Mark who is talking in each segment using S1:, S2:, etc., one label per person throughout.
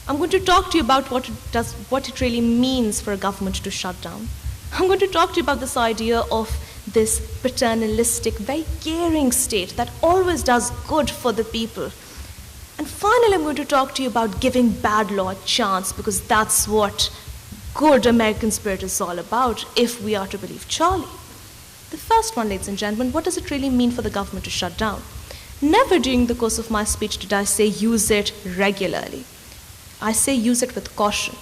S1: I'm going to talk to you about what it really means for a government to shut down. I'm going to talk to you about this idea of this paternalistic, very caring state that always does good for the people. And finally, I'm going to talk to you about giving bad law a chance, because that's what good American spirit is all about, if we are to believe Charlie. The first one, ladies and gentlemen, what does it really mean for the government to shut down? Never during the course of my speech did I say use it regularly. I say use it with caution.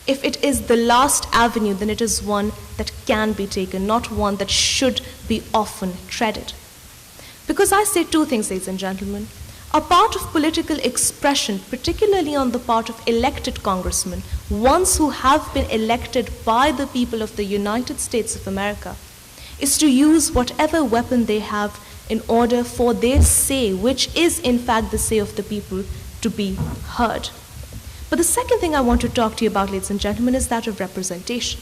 S1: If it is the last avenue, then it is one that can be taken, not one that should be often treaded. Because I say two things, ladies and gentlemen. A part of political expression, particularly on the part of elected congressmen, ones who have been elected by the people of the United States of America, is to use whatever weapon they have in order for their say, which is in fact the say of the people, to be heard. But the second thing I want to talk to you about, ladies and gentlemen, is that of representation.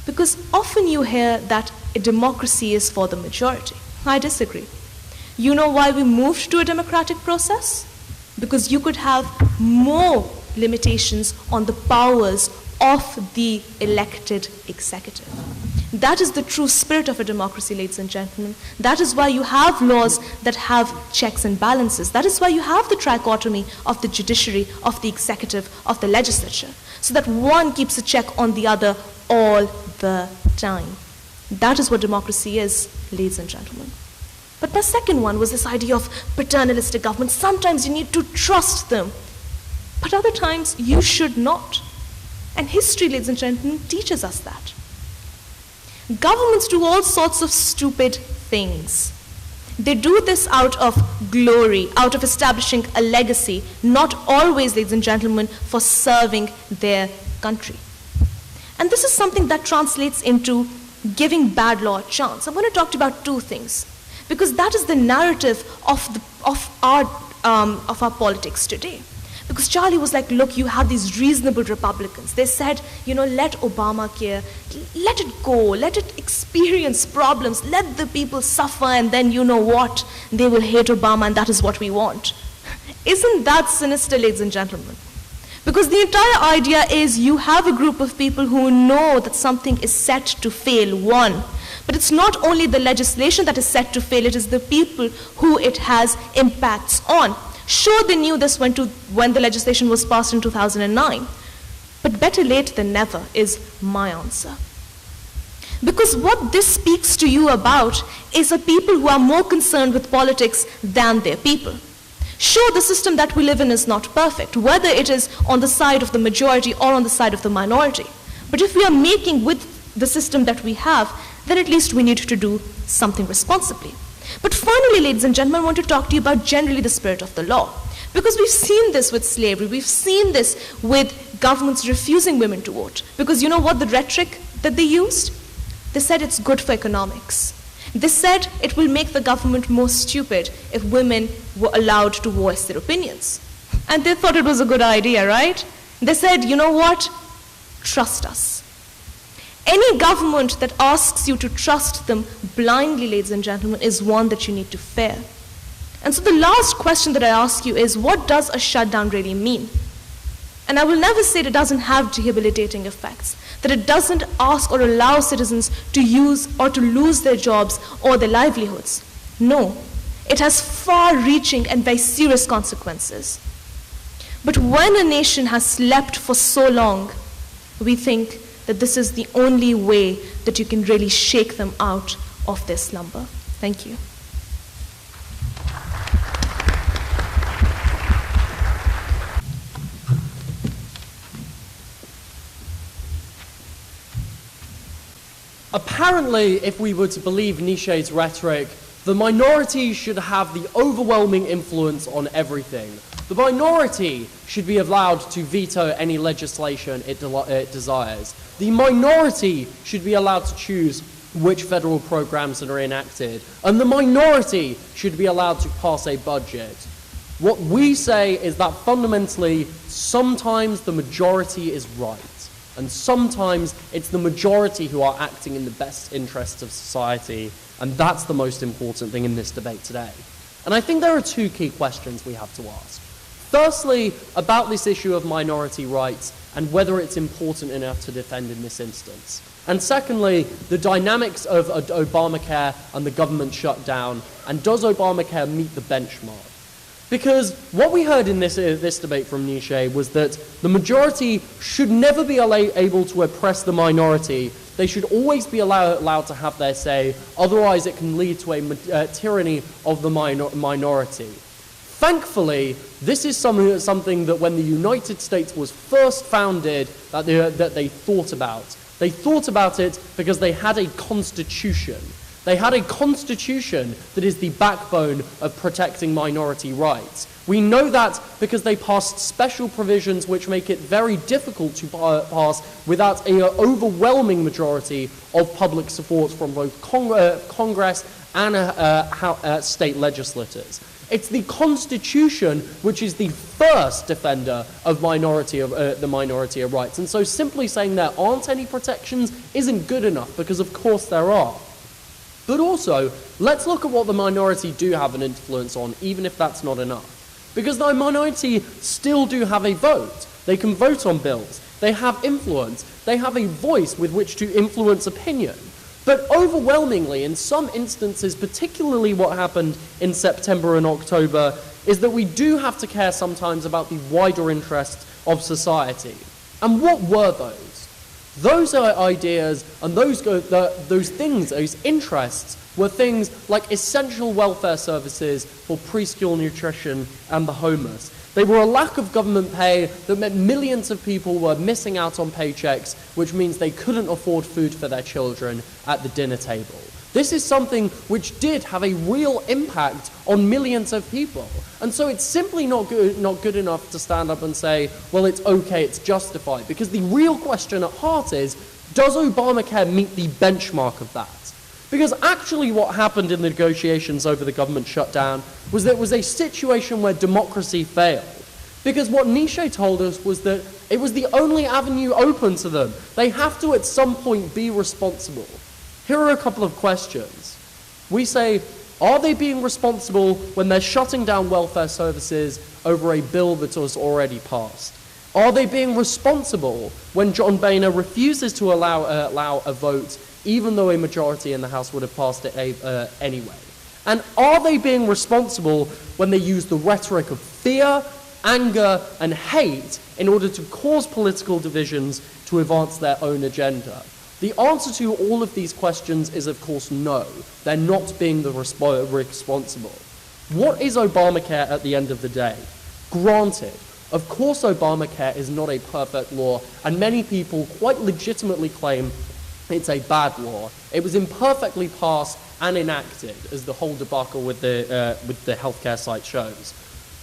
S1: Because often you hear that a democracy is for the majority. I disagree. You know why we moved to a democratic process? Because you could have more limitations on the powers of the elected executive. That is the true spirit of a democracy, ladies and gentlemen. That is why you have laws that have checks and balances. That is why you have the trichotomy of the judiciary, of the executive, of the legislature, so that one keeps a check on the other all the time. That is what democracy is, ladies and gentlemen. But my second one was this idea of paternalistic government. Sometimes you need to trust them, but other times you should not. And history, ladies and gentlemen, teaches us that. Governments do all sorts of stupid things. They do this out of glory, out of establishing a legacy, not always, ladies and gentlemen, for serving their country. And this is something that translates into giving bad law a chance. I'm going to talk to you about two things, because that is the narrative of our politics today. Because Charlie was like, look, you have these reasonable Republicans. They said, let Obamacare, let it go, let it experience problems, let the people suffer, and then you know what? They will hate Obama, and that is what we want. Isn't that sinister, ladies and gentlemen? Because the entire idea is you have a group of people who know that something is set to fail, one. But it's not only the legislation that is set to fail, it is the people who it has impacts on. Sure, they knew this when the legislation was passed in 2009. But better late than never is my answer. Because what this speaks to you about is a people who are more concerned with politics than their people. Sure, the system that we live in is not perfect, whether it is on the side of the majority or on the side of the minority. But if we are making with the system that we have, then at least we need to do something responsibly. But finally, ladies and gentlemen, I want to talk to you about generally the spirit of the law. Because we've seen this with slavery, we've seen this with governments refusing women to vote. Because you know what the rhetoric that they used? They said it's good for economics. They said it will make the government more stupid if women were allowed to voice their opinions. And they thought it was a good idea, right? They said, you know what? Trust us. Any government that asks you to trust them blindly, ladies and gentlemen, is one that you need to fear. And so the last question that I ask you is, what does a shutdown really mean? And I will never say it doesn't have debilitating effects, that it doesn't ask or allow citizens to use or to lose their jobs or their livelihoods. No, it has far-reaching and very serious consequences. But when a nation has slept for so long, we think that this is the only way that you can really shake them out of their slumber. Thank you.
S2: Apparently, if we were to believe Neshay's rhetoric, the minority should have the overwhelming influence on everything. The minority should be allowed to veto any legislation it desires. The minority should be allowed to choose which federal programs are enacted. And the minority should be allowed to pass a budget. What we say is that fundamentally, sometimes the majority is right. And sometimes it's the majority who are acting in the best interests of society. And that's the most important thing in this debate today. And I think there are two key questions we have to ask. Firstly, about this issue of minority rights and whether it's important enough to defend in this instance. And secondly, the dynamics of Obamacare and the government shutdown, and does Obamacare meet the benchmark? Because what we heard in this debate from Neshay was that the majority should never be able to oppress the minority. They should always be allowed to have their say, otherwise it can lead to a tyranny of the minority. Thankfully, this is something that when the United States was first founded, that they thought about. They thought about it because they had a constitution. They had a constitution that is the backbone of protecting minority rights. We know that because they passed special provisions which make it very difficult to pass without an overwhelming majority of public support from both Congress and state legislators. It's the Constitution which is the first defender of the minority of rights. And so simply saying there aren't any protections isn't good enough, because of course there are. But also, let's look at what the minority do have an influence on, even if that's not enough. Because the minority still do have a vote. They can vote on bills. They have influence. They have a voice with which to influence opinion. But overwhelmingly, in some instances, particularly what happened in September and October, is that we do have to care sometimes about the wider interests of society. And what were those? Those ideas and those things, those interests, were things like essential welfare services for preschool nutrition and the homeless. They were a lack of government pay that meant millions of people were missing out on paychecks, which means they couldn't afford food for their children at the dinner table. This is something which did have a real impact on millions of people. And so it's simply not good enough to stand up and say, well, it's okay, it's justified. Because the real question at heart is, does Obamacare meet the benchmark of that? Because actually what happened in the negotiations over the government shutdown was that it was a situation where democracy failed. Because what Neshay told us was that it was the only avenue open to them. They have to at some point be responsible. Here are a couple of questions. We say, are they being responsible when they're shutting down welfare services over a bill that was already passed? Are they being responsible when John Boehner refuses to allow a vote, even though a majority in the House would have passed it anyway? And are they being responsible when they use the rhetoric of fear, anger, and hate in order to cause political divisions to advance their own agenda? The answer to all of these questions is, of course, no. They're not being responsible. What is Obamacare at the end of the day? Granted, of course Obamacare is not a perfect law, and many people quite legitimately claim it's a bad law. It was imperfectly passed and enacted, as the whole debacle with the healthcare site shows.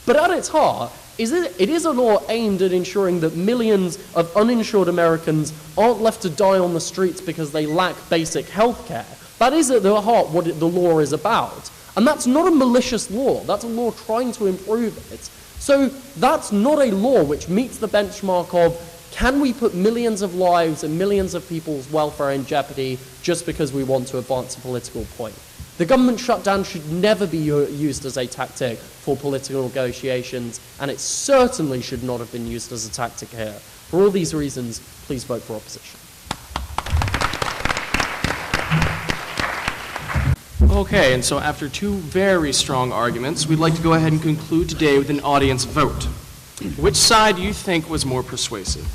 S2: But at its heart, it is a law aimed at ensuring that millions of uninsured Americans aren't left to die on the streets because they lack basic health care. That is at the heart what the law is about. And that's not a malicious law. That's a law trying to improve it. So that's not a law which meets the benchmark of, can we put millions of lives and millions of people's welfare in jeopardy just because we want to advance a political point? The government shutdown should never be used as a tactic for political negotiations, and it certainly should not have been used as a tactic here. For all these reasons, please vote for opposition.
S3: Okay, and so after two very strong arguments, we'd like to go ahead and conclude today with an audience vote. Which side do you think was more persuasive?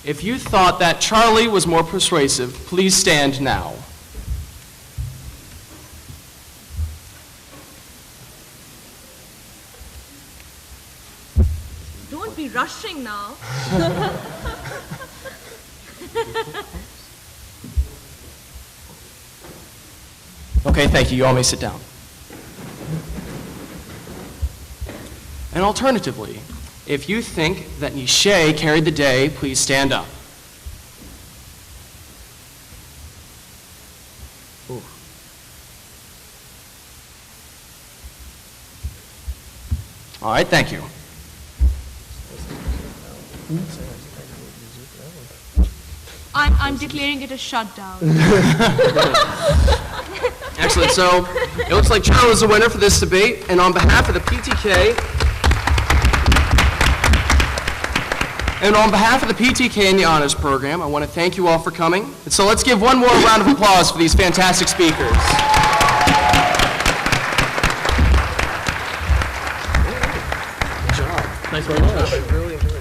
S3: If you thought that Charlie was more persuasive, please stand now.
S1: Don't be rushing now.
S3: Okay, thank you. You all may sit down. And alternatively, if you think that Neshay carried the day, please stand up. Ooh. All right, thank you.
S1: I'm declaring it a shutdown.
S3: Excellent. So it looks like Charlie is the winner for this debate, and on behalf of the PTK, And on behalf of the PTK and the Honors Program, I want to thank you all for coming. And so let's give one more round of applause for these fantastic speakers. Good job.
S2: Nice one.
S3: I really enjoyed it.